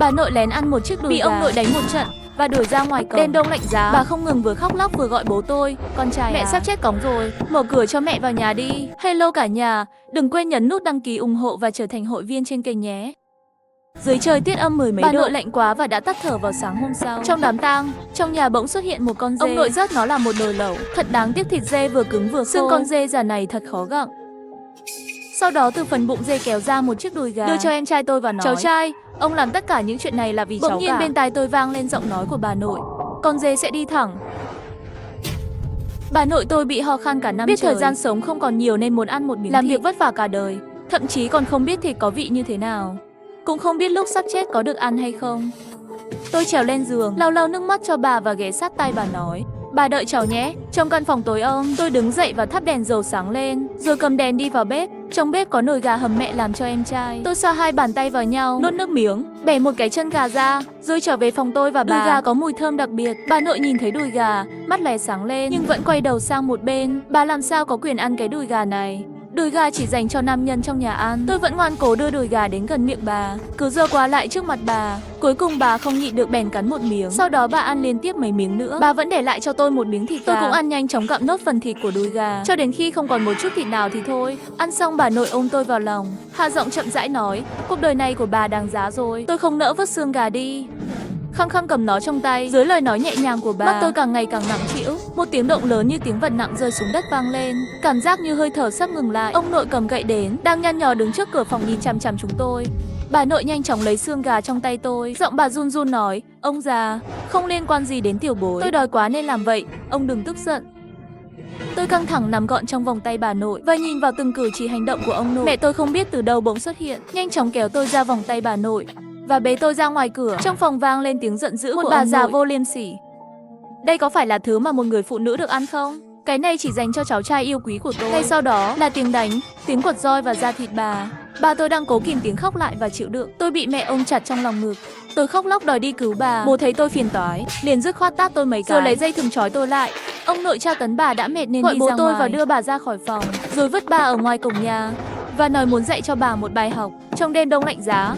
Bà nội lén ăn một chiếc đùi bị gà, ông nội đánh một trận và đuổi ra ngoài cổng. đen đông lạnh giá. Bà không ngừng vừa khóc lóc vừa gọi bố tôi. Con trai Mẹ sắp chết cóng rồi, mở cửa cho mẹ vào nhà đi. Hello cả nhà, đừng quên nhấn nút đăng ký ủng hộ và trở thành hội viên trên kênh nhé. Dưới trời tiết âm mười mấy độ, bà nội lạnh quá và đã tắt thở vào sáng hôm sau. Trong đám tang, trong nhà bỗng xuất hiện một con dê. Ông nội rớt nó là một nồi lẩu. Thật đáng tiếc, thịt dê vừa cứng vừa khô. Xương con dê già này thật khó gặm. Sau đó từ phần bụng dê kéo ra một chiếc đùi gà, đưa cho em trai tôi và nói: cháu trai, ông làm tất cả những chuyện này là vì cháu cả. Bỗng nhiên bên tai tôi vang lên giọng nói của bà nội: con dê sẽ đi thẳng. Bà nội tôi bị ho khan cả năm, biết thời gian sống không còn nhiều nên muốn ăn một miếng làm thịt. Việc vất vả cả đời, thậm chí còn không biết thịt có vị như thế nào, cũng không biết lúc sắp chết có được ăn hay không. Tôi trèo lên giường, lau lau nước mắt cho bà và ghé sát tai bà nói: bà đợi cháu nhé. Trong căn phòng tối om, tôi đứng dậy và thắp đèn dầu sáng lên, rồi cầm đèn đi vào bếp. Trong bếp có nồi gà hầm mẹ làm cho em trai. Tôi xoa hai bàn tay vào nhau, nuốt nước miếng, bẻ một cái chân gà ra, rồi trở về phòng tôi và bà. Đùi gà có mùi thơm đặc biệt. Bà nội nhìn thấy đùi gà, mắt lóe sáng lên, nhưng vẫn quay đầu sang một bên. Bà làm sao có quyền ăn cái đùi gà này? Đùi gà chỉ dành cho nam nhân trong nhà ăn. Tôi vẫn ngoan cố đưa đùi gà đến gần miệng bà, cứ giơ qua lại trước mặt bà. Cuối cùng bà không nhịn được bèn cắn một miếng. Sau đó bà ăn liên tiếp mấy miếng nữa. Bà vẫn để lại cho tôi một miếng thịt gà. Tôi cũng ăn nhanh chóng gặm nốt phần thịt của đùi gà, cho đến khi không còn một chút thịt nào thì thôi. Ăn xong bà nội ôm tôi vào lòng, hạ giọng chậm rãi nói: cuộc đời này của bà đáng giá rồi. Tôi không nỡ vứt xương gà đi, khăng khăng cầm nó trong tay. Dưới lời nói nhẹ nhàng của bà, mắt tôi càng ngày càng nặng trĩu. Một tiếng động lớn như tiếng vật nặng rơi xuống đất vang lên, cảm giác như hơi thở sắp ngừng lại. Ông nội cầm gậy đến, đang nhăn nhó đứng trước cửa phòng nhìn chằm chằm chúng tôi. Bà nội nhanh chóng lấy xương gà trong tay tôi, giọng bà run run nói: ông già, không liên quan gì đến tiểu bối, tôi đói quá nên làm vậy, ông đừng tức giận. Tôi căng thẳng nằm gọn trong vòng tay bà nội và nhìn vào từng cử chỉ hành động của ông nội. Mẹ tôi không biết từ đâu bỗng xuất hiện, nhanh chóng kéo tôi ra vòng tay bà nội và bế tôi ra ngoài cửa. Trong phòng vang lên tiếng giận dữ của bà già vô liêm sỉ: đây có phải là thứ mà một người phụ nữ được ăn không? Cái này chỉ dành cho cháu trai yêu quý của tôi. Ngay sau đó là tiếng đánh, tiếng quật roi và da thịt bà. Bà tôi đang cố kìm tiếng khóc lại và chịu đựng. Tôi bị mẹ ôm chặt trong lòng ngực. Tôi khóc lóc đòi đi cứu bà. Bố thấy tôi phiền toái, liền dứt khoát tát tôi mấy cái, rồi lấy dây thừng trói tôi lại. Ông nội tra tấn bà đã mệt nên gọi bố tôi và đưa bà ra khỏi phòng, rồi vứt bà ở ngoài cổng nhà và nói muốn dạy cho bà một bài học. Trong đêm đông lạnh giá,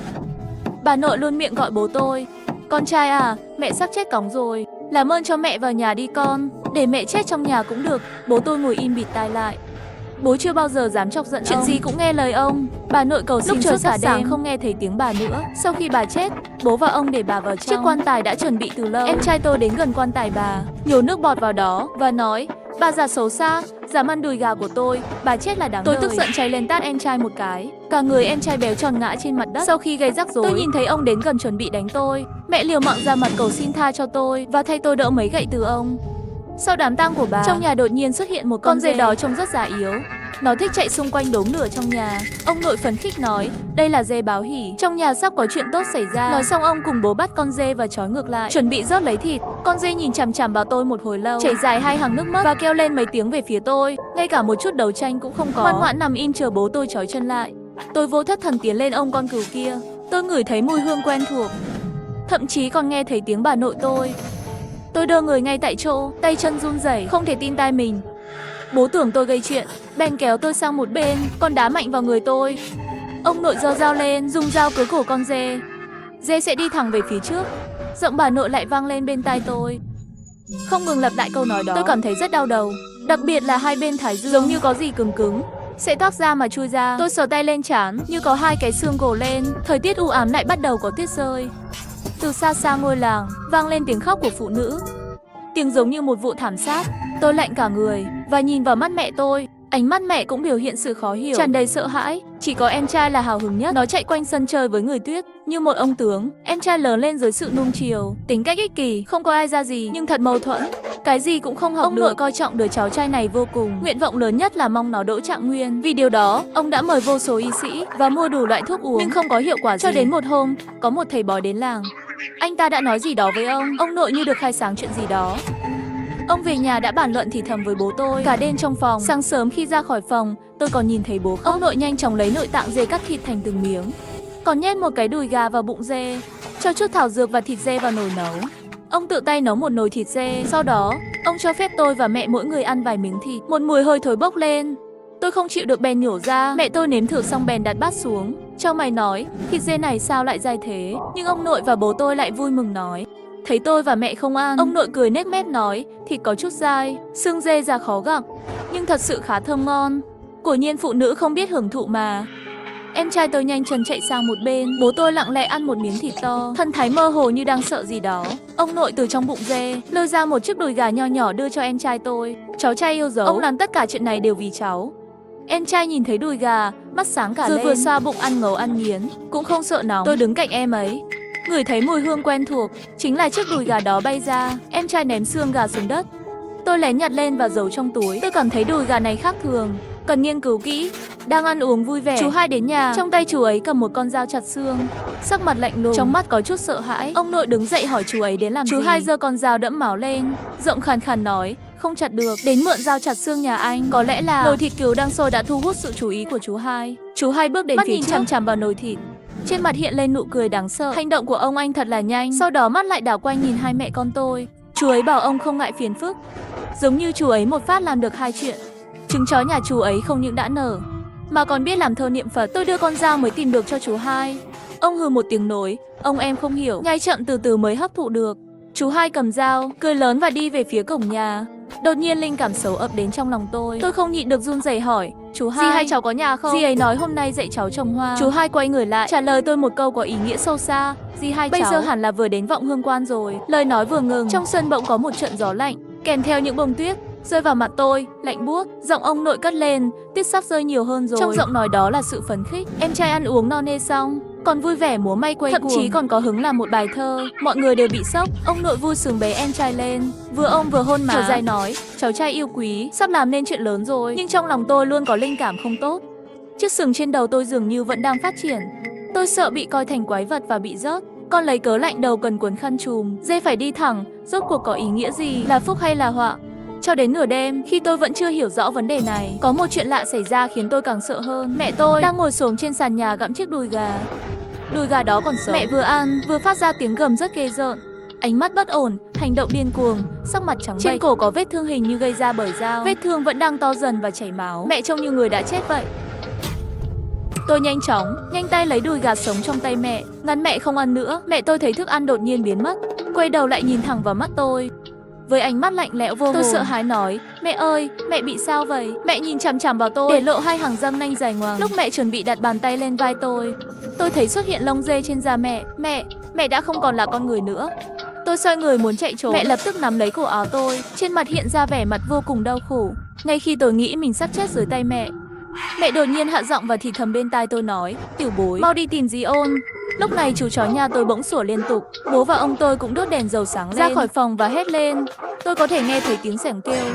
bà nội luôn miệng gọi bố tôi: con trai à, mẹ sắp chết cóng rồi, làm ơn cho mẹ vào nhà đi con, để mẹ chết trong nhà cũng được. Bố tôi ngồi im bịt tai lại. Bố chưa bao giờ dám chọc giận chuyện ông, gì cũng nghe lời ông. Bà nội cầu xin suốt cả đêm không nghe thấy tiếng bà nữa. Sau khi bà chết, bố và ông để bà vào trong. Chiếc quan tài đã chuẩn bị từ lâu. Em trai tôi đến gần quan tài bà, nhổ nước bọt vào đó và nói: bà già xấu xa, dám ăn đùi gà của tôi, bà chết là đáng đời. Tôi tức giận cháy lên tát em trai một cái. Cả người em trai béo tròn ngã trên mặt đất. Sau khi gây rắc rối, tôi nhìn thấy ông đến gần chuẩn bị đánh tôi. Mẹ liều mạng ra mặt cầu xin tha cho tôi và thay tôi đỡ mấy gậy từ ông. Sau đám tang của bà, trong nhà đột nhiên xuất hiện một con dê đỏ trông rất già yếu. Nó thích chạy xung quanh đốm lửa trong nhà. Ông nội phấn khích nói: đây là dê báo hỉ, trong nhà sắp có chuyện tốt xảy ra. Nói xong ông cùng bố bắt con dê và trói ngược lại, chuẩn bị rót lấy thịt. Con dê nhìn chằm chằm vào tôi một hồi lâu, chảy dài hai hàng nước mắt và kêu lên mấy tiếng về phía tôi. Ngay cả một chút đấu tranh cũng không có, ngoan ngoãn nằm im chờ bố tôi trói chân lại. Tôi vô thất thần tiến lên ôm con cừu kia. Tôi ngửi thấy mùi hương quen thuộc, thậm chí còn nghe thấy tiếng bà nội tôi. Tôi đơ người ngay tại chỗ, tay chân run rẩy, không thể tin tai mình. Bố tưởng tôi gây chuyện, bèn kéo tôi sang một bên, còn đá mạnh vào người tôi. Ông nội giơ dao lên, dùng dao cứa cổ con dê. Dê sẽ đi thẳng về phía trước. Giọng bà nội lại vang lên bên tai tôi, không ngừng lặp lại câu nói đó. Tôi cảm thấy rất đau đầu, đặc biệt là hai bên thái dương, giống như có gì cứng cứng sẽ toát ra mà chui ra. Tôi sờ tay lên trán, như có hai cái xương gồ lên. Thời tiết u ám lại bắt đầu có tuyết rơi. Từ xa xa ngôi làng vang lên tiếng khóc của phụ nữ, tiếng giống như một vụ thảm sát. Tôi lạnh cả người và nhìn vào mắt mẹ tôi. Ánh mắt mẹ cũng biểu hiện sự khó hiểu, tràn đầy sợ hãi. Chỉ có em trai là hào hứng nhất. Nó chạy quanh sân chơi với người tuyết như một ông tướng. Em trai lớn lên dưới sự nuông chiều, tính cách ích kỷ, không có ai ra gì nhưng thật mâu thuẫn, cái gì cũng không học được. Ông nội coi trọng đứa cháu trai này vô cùng, nguyện vọng lớn nhất là mong nó đỗ trạng nguyên. Vì điều đó, ông đã mời vô số y sĩ và mua đủ loại thuốc uống nhưng không có hiệu quả gì. Cho đến một hôm, có một thầy bói đến làng. Anh ta đã nói gì đó với ông nội như được khai sáng chuyện gì đó. Ông về nhà đã bàn luận thì thầm với bố tôi cả đêm trong phòng. Sáng sớm khi ra khỏi phòng, tôi còn nhìn thấy bố khóc. Ông nội nhanh chóng lấy nội tạng dê cắt thịt thành từng miếng, còn nhét một cái đùi gà vào bụng dê, cho chút thảo dược và thịt dê vào nồi nấu. Ông tự tay nấu một nồi thịt dê. Sau đó, ông cho phép tôi và mẹ mỗi người ăn vài miếng thịt. Một mùi hôi thối bốc lên. Tôi không chịu được bèn nhổ ra. Mẹ tôi nếm thử xong bèn đặt bát xuống. Chau mày nói, thịt dê này sao lại dai thế? Nhưng ông nội và bố tôi lại vui mừng nói. Thấy tôi và mẹ không ăn, ông nội cười nếch mép nói, thịt có chút dai, xương dê già khó gặm, nhưng thật sự khá thơm ngon. Quả nhiên phụ nữ không biết hưởng thụ mà. Em trai tôi nhanh chân chạy sang một bên, bố tôi lặng lẽ ăn một miếng thịt to, thân thái mơ hồ như đang sợ gì đó. Ông nội từ trong bụng dê lôi ra một chiếc đùi gà nho nhỏ đưa cho em trai tôi. Cháu trai yêu dấu, ông làm tất cả chuyện này đều vì cháu. Em trai nhìn thấy đùi gà, mắt sáng cả lên, vừa xoa bụng ăn ngấu ăn nghiến, cũng không sợ nóng. Tôi đứng cạnh em ấy, ngửi thấy mùi hương quen thuộc, chính là chiếc đùi gà đó bay ra. Em trai ném xương gà xuống đất. Tôi lén nhặt lên và giấu trong túi. Tôi cảm thấy đùi gà này khác thường, cần nghiên cứu kỹ. Đang ăn uống vui vẻ, chú hai đến nhà, trong tay chú ấy cầm một con dao chặt xương, sắc mặt lạnh lùng, trong mắt có chút sợ hãi. Ông nội đứng dậy hỏi chú ấy đến làm gì. Chú hai giơ con dao đẫm máu lên, giọng khàn khàn nói, không chặt được, đến mượn dao chặt xương nhà anh. Có lẽ là nồi thịt cừu đang sôi đã thu hút sự chú ý của chú hai. Chú hai bước đến mắt phía trước, chằm chằm vào nồi thịt, trên mặt hiện lên nụ cười đáng sợ. Hành động của ông anh thật là nhanh. Sau đó mắt lại đảo quanh nhìn hai mẹ con tôi. Chú ấy bảo ông không ngại phiền phức, giống như chú ấy một phát làm được hai chuyện. Trứng chó nhà chú ấy không những đã nở, mà còn biết làm thơ niệm Phật. Tôi đưa con dao mới tìm được cho chú hai. Ông hừ một tiếng nối, ông em không hiểu, nhai chậm từ từ mới hấp thụ được. Chú hai cầm dao, cười lớn và đi về phía cổng nhà. Đột nhiên linh cảm xấu ập đến trong lòng tôi. Tôi không nhịn được run rẩy hỏi, chú hai, dì hai cháu có nhà không? Dì ấy nói hôm nay dạy cháu trồng hoa. Chú hai quay người lại, trả lời tôi một câu có ý nghĩa sâu xa. Dì hai bây giờ hẳn là vừa đến Vọng Hương Quan rồi. Lời nói vừa ngừng, trong sân bỗng có một trận gió lạnh, kèm theo những bông tuyết rơi vào mặt tôi, lạnh buốt. Giọng ông nội cất lên, tuyết sắp rơi nhiều hơn rồi. Trong giọng nói đó là sự phấn khích. Em trai ăn uống no nê xong, còn vui vẻ múa may quay cuồng, thậm chí còn có hứng làm một bài thơ. Mọi người đều bị sốc. Ông nội vui sướng bế em trai lên, vừa ôm vừa hôn má. Thở dài nói, cháu trai yêu quý, sắp làm nên chuyện lớn rồi. Nhưng trong lòng tôi luôn có linh cảm không tốt. Chiếc sừng trên đầu tôi dường như vẫn đang phát triển. Tôi sợ bị coi thành quái vật và bị rớt. Con lấy cớ lạnh đầu cần cuốn khăn trùm, dê phải đi thẳng. Rốt cuộc có ý nghĩa gì, là phúc hay là họa? Cho đến nửa đêm, khi tôi vẫn chưa hiểu rõ vấn đề này, có một chuyện lạ xảy ra khiến tôi càng sợ hơn. Mẹ tôi đang ngồi xổm trên sàn nhà gặm chiếc đùi gà. Đùi gà đó còn sống. Mẹ vừa ăn, vừa phát ra tiếng gầm rất ghê rợn. Ánh mắt bất ổn, hành động điên cuồng, sắc mặt trắng bệch. Trên cổ có vết thương hình như gây ra bởi dao. Vết thương vẫn đang to dần và chảy máu. Mẹ trông như người đã chết vậy. Tôi nhanh tay lấy đùi gà sống trong tay mẹ, ngăn mẹ không ăn nữa. Mẹ tôi thấy thức ăn đột nhiên biến mất, quay đầu lại nhìn thẳng vào mắt tôi với ánh mắt lạnh lẽo vô hồn. Tôi sợ hãi nói, mẹ ơi, mẹ bị sao vậy? Mẹ nhìn chằm chằm vào tôi, để lộ hai hàng răng nanh dài ngoằng. Lúc mẹ chuẩn bị đặt bàn tay lên vai tôi thấy xuất hiện lông dê trên da mẹ. Mẹ đã không còn là con người nữa. Tôi xoay người muốn chạy trốn. Mẹ lập tức nắm lấy cổ áo tôi, trên mặt hiện ra vẻ mặt vô cùng đau khổ. Ngay khi tôi nghĩ mình sắp chết dưới tay mẹ đột nhiên hạ giọng và thì thầm bên tai tôi nói, tiểu bối, mau đi tìm dì Ôn. Lúc này chú chó nhà tôi bỗng sủa liên tục. Bố và ông tôi cũng đốt đèn dầu sáng lên, ra khỏi phòng và hét lên. Tôi có thể nghe thấy tiếng xẻng kêu.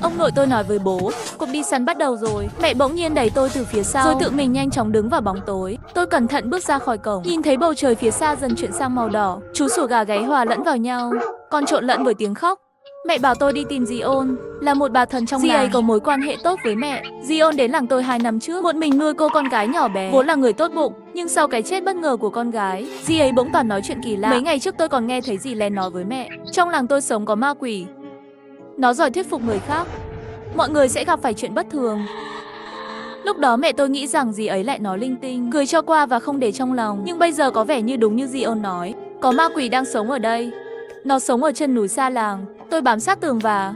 Ông nội tôi nói với bố, cuộc đi săn bắt đầu rồi. Mẹ bỗng nhiên đẩy tôi từ phía sau, rồi tự mình nhanh chóng đứng vào bóng tối. Tôi cẩn thận bước ra khỏi cổng, nhìn thấy bầu trời phía xa dần chuyển sang màu đỏ. Chú sủa gà gáy hòa lẫn vào nhau, còn trộn lẫn với tiếng khóc. Mẹ bảo tôi đi tìm dì Ôn, là một bà thần trong làng. Dì ấy có mối quan hệ tốt với mẹ. Dì Ôn đến làng tôi 2 năm trước, một mình nuôi cô con gái nhỏ bé, vốn là người tốt bụng. Nhưng sau cái chết bất ngờ của con gái, dì ấy bỗng toàn nói chuyện kỳ lạ. Mấy ngày trước tôi còn nghe thấy dì lén nói với mẹ, trong làng tôi sống có ma quỷ. Nó giỏi thuyết phục người khác, mọi người sẽ gặp phải chuyện bất thường. Lúc đó mẹ tôi nghĩ rằng dì ấy lại nói linh tinh, cười cho qua và không để trong lòng. Nhưng bây giờ có vẻ như đúng như dì Ôn nói, có ma quỷ đang sống ở đây. Nó sống ở chân núi xa làng. Tôi bám sát tường và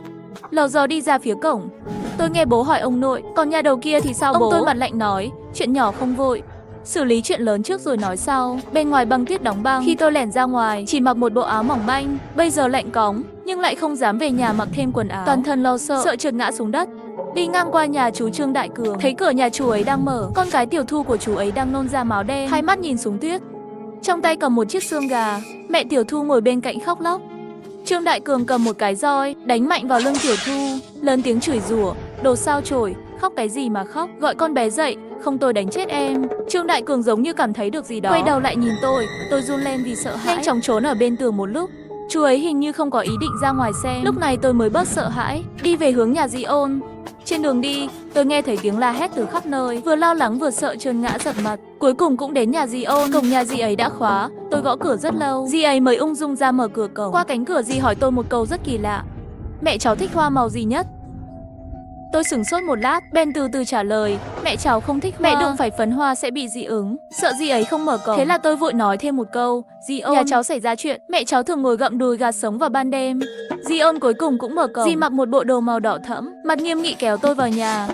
lờ dò đi ra phía cổng. Tôi nghe bố hỏi ông nội, còn nhà đầu kia thì sao bố? Ông tôi mặt lạnh nói, chuyện nhỏ không vội, xử lý chuyện lớn trước rồi nói sau. Bên ngoài băng tuyết đóng băng. Khi tôi lẻn ra ngoài, chỉ mặc một bộ áo mỏng manh. Bây giờ lạnh cóng, nhưng lại không dám về nhà mặc thêm quần áo. Toàn thân lo sợ trượt ngã xuống đất. Đi ngang qua nhà chú Trương Đại Cường, thấy cửa nhà chú ấy đang mở. Con gái tiểu thu của chú ấy đang nôn ra máu đen, hai mắt nhìn xuống tuyết, trong tay cầm một chiếc xương gà. Mẹ tiểu thu ngồi bên cạnh khóc lóc. Trương Đại Cường cầm một cái roi, đánh mạnh vào lưng tiểu thu, lớn tiếng chửi rủa, đồ sao chổi, khóc cái gì mà khóc, gọi con bé dậy, không tôi đánh chết em. Trương Đại Cường giống như cảm thấy được gì đó, quay đầu lại nhìn tôi run lên vì sợ hãi, nhanh chóng trốn ở bên tường một lúc. Chú ấy hình như không có ý định ra ngoài xem. Lúc này tôi mới bớt sợ hãi, đi về hướng nhà dì Ôn. Trên đường đi, tôi nghe thấy tiếng la hét từ khắp nơi, vừa lo lắng vừa sợ trơn ngã giật mặt. Cuối cùng cũng đến nhà dì Ôn. Cổng nhà dì ấy đã khóa, tôi gõ cửa rất lâu, dì ấy mới ung dung ra mở cửa cổng. Qua cánh cửa dì hỏi tôi một câu rất kỳ lạ, mẹ cháu thích hoa màu gì nhất? Tôi sửng sốt một lát, Ben từ từ trả lời, mẹ cháu không thích hoa. Mẹ đụng phải phấn hoa sẽ bị dị ứng, sợ dì ấy không mở cổng. Thế là tôi vội nói thêm một câu, dì ôn, nhà cháu xảy ra chuyện, mẹ cháu thường ngồi gặm đùi gà sống vào ban đêm. Dì ôn cuối cùng cũng mở cổng. Dì mặc một bộ đồ màu đỏ thẫm, mặt nghiêm nghị kéo tôi vào nhà.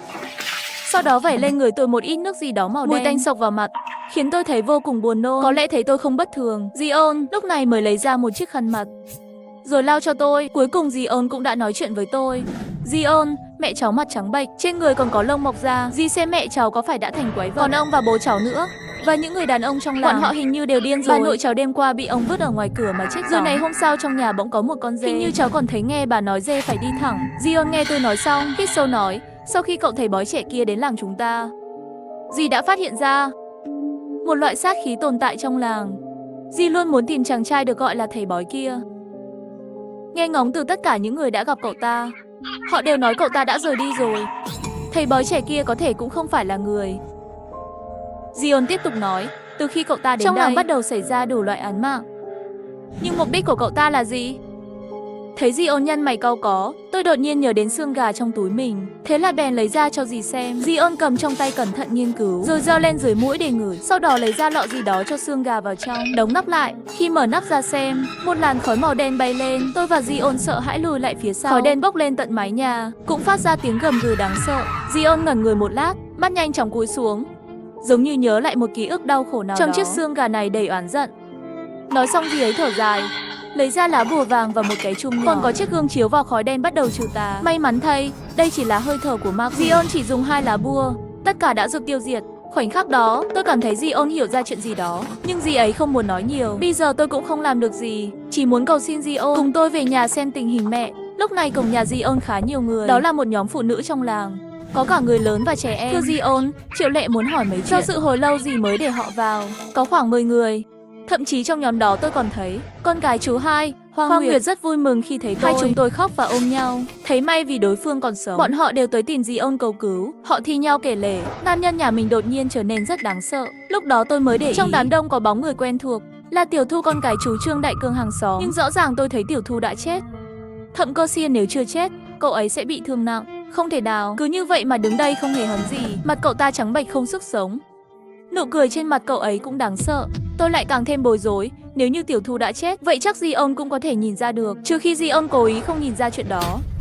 Sau đó vẩy lên người tôi một ít nước gì đó màu đen, mùi tanh sộc vào mặt, khiến tôi thấy vô cùng buồn nôn. Có lẽ thấy tôi không bất thường, dì ôn lúc này mới lấy ra một chiếc khăn mặt, rồi lau cho tôi. Cuối cùng dì ôn cũng đã nói chuyện với tôi. Dì ôn, mẹ cháu mặt trắng bệch, trên người còn có lông mọc ra. Dì xem mẹ cháu có phải đã thành quái vật. Còn ông và bố cháu nữa, và những người đàn ông trong làng, bọn họ hình như đều điên rồi. Bà nội cháu đêm qua bị ông vứt ở ngoài cửa mà chết rồi này. Hôm sau trong nhà bỗng có một con dê, hình như cháu còn thấy nghe bà nói dê phải đi thẳng. Dì ôn nghe tôi nói xong, hít sâu nói, sau khi cậu thầy bói trẻ kia đến làng chúng ta, dì đã phát hiện ra một loại sát khí tồn tại trong làng. Dì luôn muốn tìm chàng trai được gọi là thầy bói kia. Nghe ngóng từ tất cả những người đã gặp cậu ta, họ đều nói cậu ta đã rời đi rồi. Thầy bói trẻ kia có thể cũng không phải là người. Dion tiếp tục nói, từ khi cậu ta đến trong làng bắt đầu xảy ra đủ loại án mạng. Nhưng mục đích của cậu ta là gì? Thấy Dion nhăn mày cau có, tôi đột nhiên nhớ đến xương gà trong túi mình. Thế là bèn lấy ra cho dì xem. Dion cầm trong tay cẩn thận nghiên cứu, rồi giơ lên dưới mũi để ngửi. Sau đó lấy ra lọ gì đó cho xương gà vào trong, đóng nắp lại. Khi mở nắp ra xem, một làn khói màu đen bay lên. Tôi và Dion sợ hãi lùi lại phía sau. Khói đen bốc lên tận mái nhà, cũng phát ra tiếng gầm gừ đáng sợ. Dion ngẩn người một lát, mắt nhanh chóng cúi xuống, giống như nhớ lại một ký ức đau khổ nào trong đó. Chiếc xương gà này đầy oán giận. Nói xong dì ấy thở dài, lấy ra lá bùa vàng và một cái chum nhỏ, còn có chiếc gương chiếu vào khói đen bắt đầu trừ tà. May mắn thay, đây chỉ là hơi thở của ma quỷ. Dion chỉ dùng 2 lá bùa, tất cả đã được tiêu diệt. Khoảnh khắc đó, tôi cảm thấy Dion hiểu ra chuyện gì đó, nhưng dì ấy không muốn nói nhiều. Bây giờ tôi cũng không làm được gì, chỉ muốn cầu xin Dion cùng tôi về nhà xem tình hình mẹ. Lúc này cổng nhà Dion khá nhiều người, đó là một nhóm phụ nữ trong làng, có cả người lớn và trẻ em. Thưa Dion, Triệu Lệ muốn hỏi mấy chuyện. Cho sự hồi lâu gì mới để họ vào. Có khoảng 10 người. Thậm chí trong nhóm đó tôi còn thấy con gái chú hai, Hoa Nguyệt rất vui mừng khi thấy tôi. Hai chúng tôi khóc và ôm nhau. Thấy may vì đối phương còn sống. Bọn họ đều tới tìm Dion cầu cứu. Họ thi nhau kể lể. Nam nhân nhà mình đột nhiên trở nên rất đáng sợ. Lúc đó tôi mới để ý trong đám đông có bóng người quen thuộc, là Tiểu Thu, con gái chú Trương Đại Cương hàng xóm. Nhưng rõ ràng tôi thấy Tiểu Thu đã chết. Thậm Cơ Xiên nếu chưa chết, cậu ấy sẽ bị thương nặng. Không thể nào cứ như vậy mà đứng đây không hề hấn gì. Mặt cậu ta trắng bệch không sức sống. Nụ cười trên mặt cậu ấy cũng đáng sợ. Tôi lại càng thêm bối rối. Nếu như Tiểu Thu đã chết, vậy chắc Dion cũng có thể nhìn ra được, trừ khi Dion cố ý không nhìn ra chuyện đó.